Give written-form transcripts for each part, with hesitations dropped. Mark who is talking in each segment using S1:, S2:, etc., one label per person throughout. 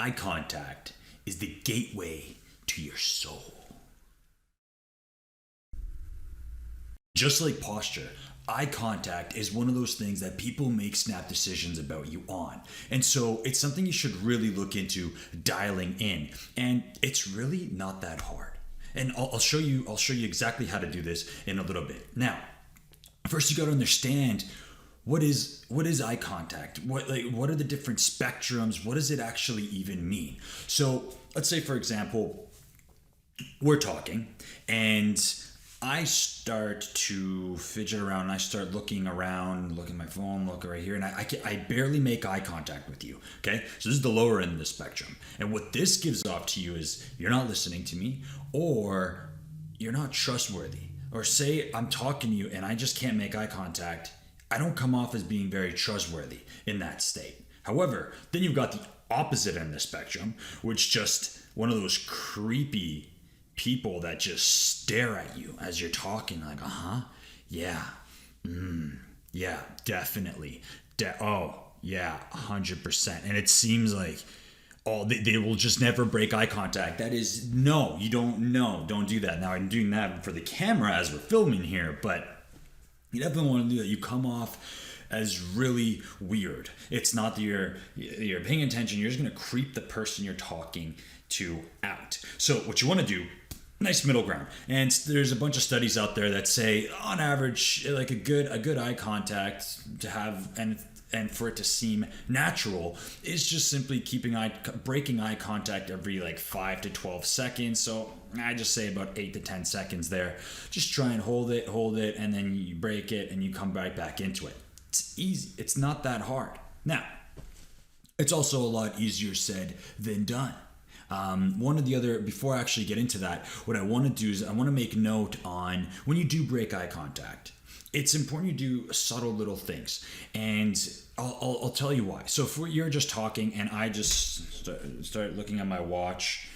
S1: eye contact is the gateway to your soul. Just like posture, eye contact is one of those things that people make snap decisions about you on. And so it's something you should really look into dialing in. And it's really not that hard. And I'll show you exactly how to do this in a little bit. Now, first you got to understand what is eye contact? What are the different spectrums? What does it actually even mean? So let's say, for example, we're talking and I start to fidget around. I start looking around, looking at my phone, looking right here, and I barely make eye contact with you. Okay, so this is the lower end of the spectrum. And what this gives off to you is you're not listening to me, or you're not trustworthy. Or say I'm talking to you and I just can't make eye contact. I don't come off as being very trustworthy in that state. However, then you've got the opposite end of the spectrum, which just one of those creepy people that just stare at you as you're talking, like, yeah, yeah, definitely, oh yeah, 100%. And it seems like they will just never break eye contact. That is, no, you don't do that. Now I'm doing that for the camera as we're filming here, but you definitely want to do that. You come off as really weird. It's not that you're paying attention. You're just going to creep the person you're talking to out. So what you want to do, nice middle ground. And there's a bunch of studies out there that say, on average, like a good eye contact to have and for it to seem natural is just simply breaking eye contact every like 5 to 12 seconds. So I just say about 8 to 10 seconds there. Just try and hold it, and then you break it and you come right back into it. It's easy. It's not that hard. Now, it's also a lot easier said than done. One of the other, before I actually get into that, what I want to do is I want to make note on when you do break eye contact. It's important you do subtle little things, and I'll tell you why. So if you're just talking and I just start looking at my watch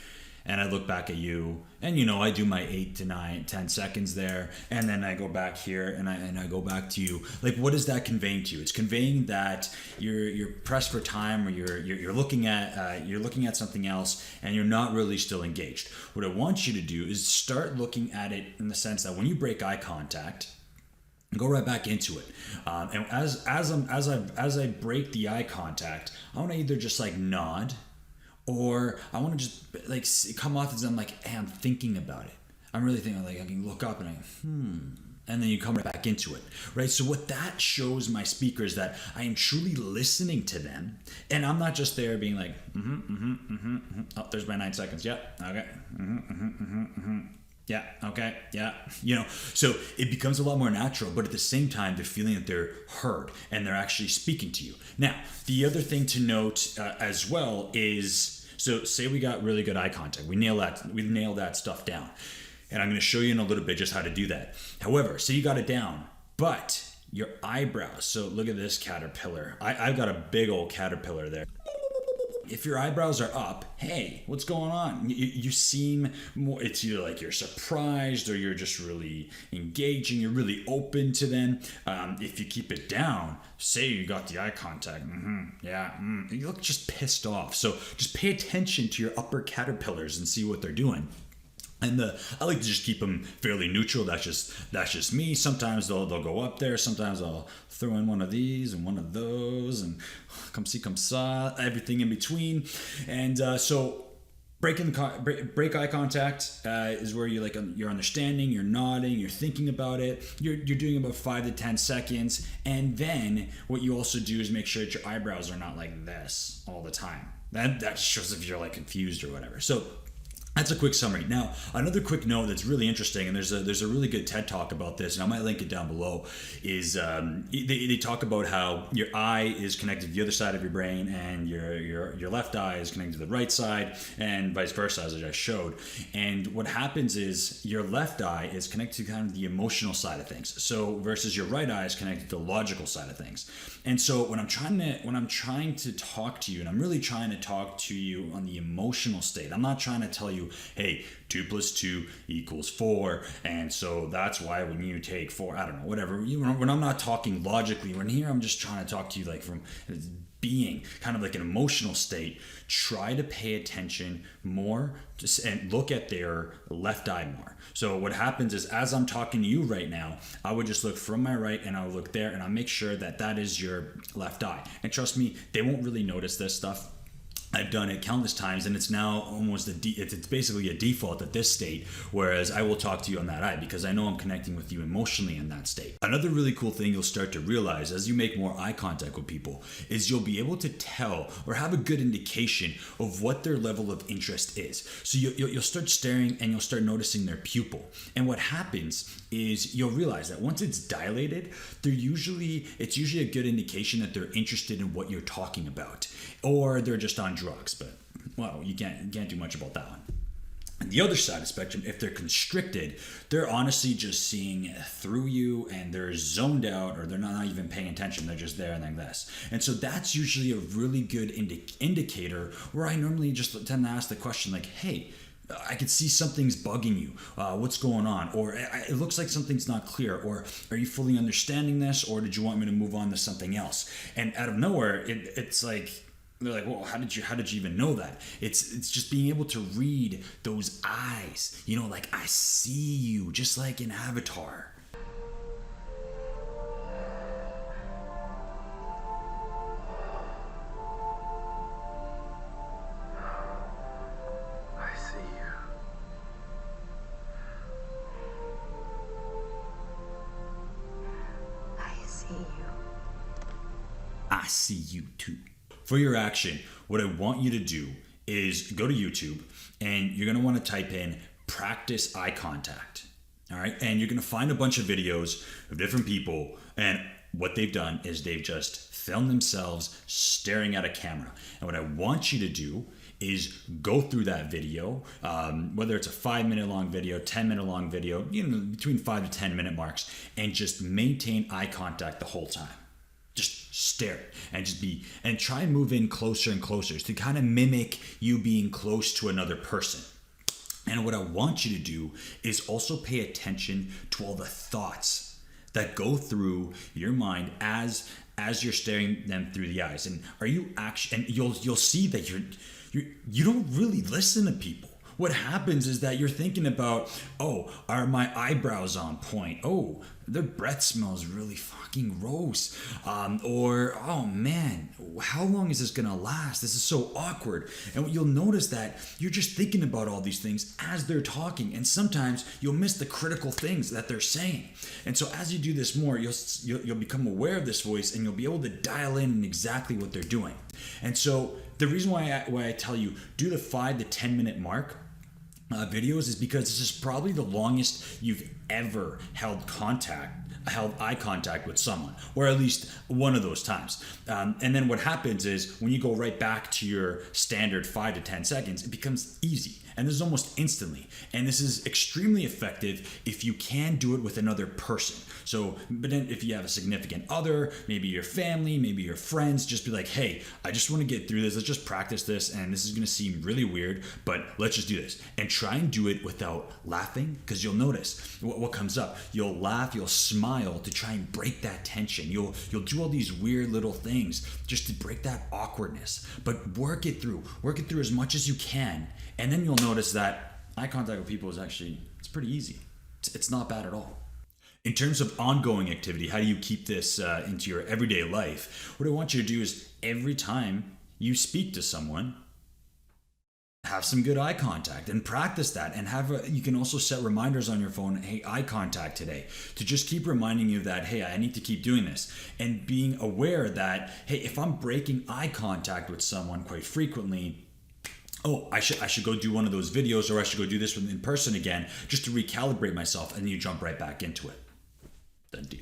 S1: and I look back at you, and I do my 8 to 9, 10 seconds there, and then I go back here and I go back to you. Like, what is that conveying to you? It's conveying that you're pressed for time, or you're looking at something else, and you're not really still engaged. What I want you to do is start looking at it in the sense that when you break eye contact, go right back into it. And as I break the eye contact, I want to either just like nod, or I want to just like come off as I'm like, hey, I'm thinking about it. I'm really thinking, like, I can look up and and then you come right back into it, right? So what that shows my speakers that I am truly listening to them, and I'm not just there being like, oh, there's my 9 seconds. Yeah, okay. Yeah, okay, yeah. So it becomes a lot more natural, but at the same time, they're feeling that they're heard and they're actually speaking to you. Now, the other thing to note as well is, so say we got really good eye contact. We nailed that stuff down. And I'm going to show you in a little bit just how to do that. However, say you got it down, but your eyebrows. So look at this caterpillar. I've got a big old caterpillar there. If your eyebrows are up, hey, what's going on? You seem more, it's either like you're surprised or you're just really engaging, you're really open to them. If you keep it down, say you got the eye contact, you look just pissed off. So just pay attention to your upper caterpillars and see what they're doing. And I like to just keep them fairly neutral. That's just me. Sometimes they'll go up there. Sometimes I'll throw in one of these and one of those, and come see, come saw, everything in between. And so break eye contact is where you're understanding, you're nodding, you're thinking about it. You're doing about 5 to 10 seconds, and then what you also do is make sure that your eyebrows are not like this all the time. That shows if you're like confused or whatever. So that's a quick summary. Now, another quick note that's really interesting, and there's a really good TED Talk about this, and I might link it down below, is they talk about how your eye is connected to the other side of your brain, and your left eye is connected to the right side, and vice versa, as I just showed. And what happens is your left eye is connected to kind of the emotional side of things, so versus your right eye is connected to the logical side of things. And so when I'm trying to talk to you, and I'm really trying to talk to you on the emotional state, I'm not trying to tell you, hey, 2 + 2 = 4, and so that's why when you take 4, I don't know, whatever. When I'm not talking logically, when here I'm just trying to talk to you like from being, kind of like an emotional state, try to pay attention more and look at their left eye more. So what happens is, as I'm talking to you right now, I would just look from my right and I'll look there and I'll make sure that that is your left eye. And trust me, they won't really notice this stuff. I've done it countless times, and it's now almost it's basically a default at this state, whereas I will talk to you on that eye because I know I'm connecting with you emotionally in that state. Another really cool thing you'll start to realize as you make more eye contact with people is you'll be able to tell or have a good indication of what their level of interest is. So you'll start staring and you'll start noticing their pupil. And what happens is you'll realize that once it's dilated, it's usually a good indication that they're interested in what you're talking about, or they're just on drugs. But well, you can't do much about that one. And the other side of the spectrum, if they're constricted, they're honestly just seeing through you and they're zoned out, or they're not even paying attention. They're just there and like this. And so that's usually a really good indicator where I normally just tend to ask the question like, hey, I can see something's bugging you. What's going on? Or it looks like something's not clear. Or are you fully understanding this? Or did you want me to move on to something else? And out of nowhere, it's like, they're like, well, how did you even know that? It's just being able to read those eyes. You know, like, I see you, just like in Avatar. I see you too. For your action, what I want you to do is go to YouTube and you're going to want to type in practice eye contact. All right. And you're going to find a bunch of videos of different people, and what they've done is they've just filmed themselves staring at a camera. And what I want you to do is go through that video, whether it's a 5-minute long video, 10-minute long video, between 5 to 10 minute marks, and just maintain eye contact the whole time. Just stare and try and move in closer and closer to kind of mimic you being close to another person. And what I want you to do is also pay attention to all the thoughts that go through your mind as you're staring them through the eyes. And you'll see that you don't really listen to people. What happens is that you're thinking about, oh, are my eyebrows on point? Oh, their breath smells really fucking gross. Or, oh man, how long is this gonna last? This is so awkward. And you'll notice that you're just thinking about all these things as they're talking. And sometimes you'll miss the critical things that they're saying. And so as you do this more, you'll become aware of this voice, and you'll be able to dial in exactly what they're doing. And so the reason why I tell you do the 5 to 10 minute mark videos is because this is probably the longest you've ever held eye contact with someone, or at least one of those times. And then what happens is when you go right back to your standard 5 to 10 seconds, it becomes easy. And this is almost instantly. And this is extremely effective if you can do it with another person. So, but then if you have a significant other, maybe your family, maybe your friends, just be like, hey, I just want to get through this. Let's just practice this. And this is going to seem really weird, but let's just do this. And try and do it without laughing, because you'll notice what comes up. You'll laugh, you'll smile to try and break that tension. You'll do all these weird little things just to break that awkwardness. But work it through as much as you can. And then you'll notice that eye contact with people it's pretty easy. It's not bad at all. In terms of ongoing activity, how do you keep this into your everyday life? What I want you to do is every time you speak to someone, have some good eye contact and practice that. And you can also set reminders on your phone, hey, eye contact today, to just keep reminding you that, hey, I need to keep doing this. And being aware that, hey, if I'm breaking eye contact with someone quite frequently, oh, I should go do one of those videos, or I should go do this in person again, just to recalibrate myself, and you jump right back into it. Done deal.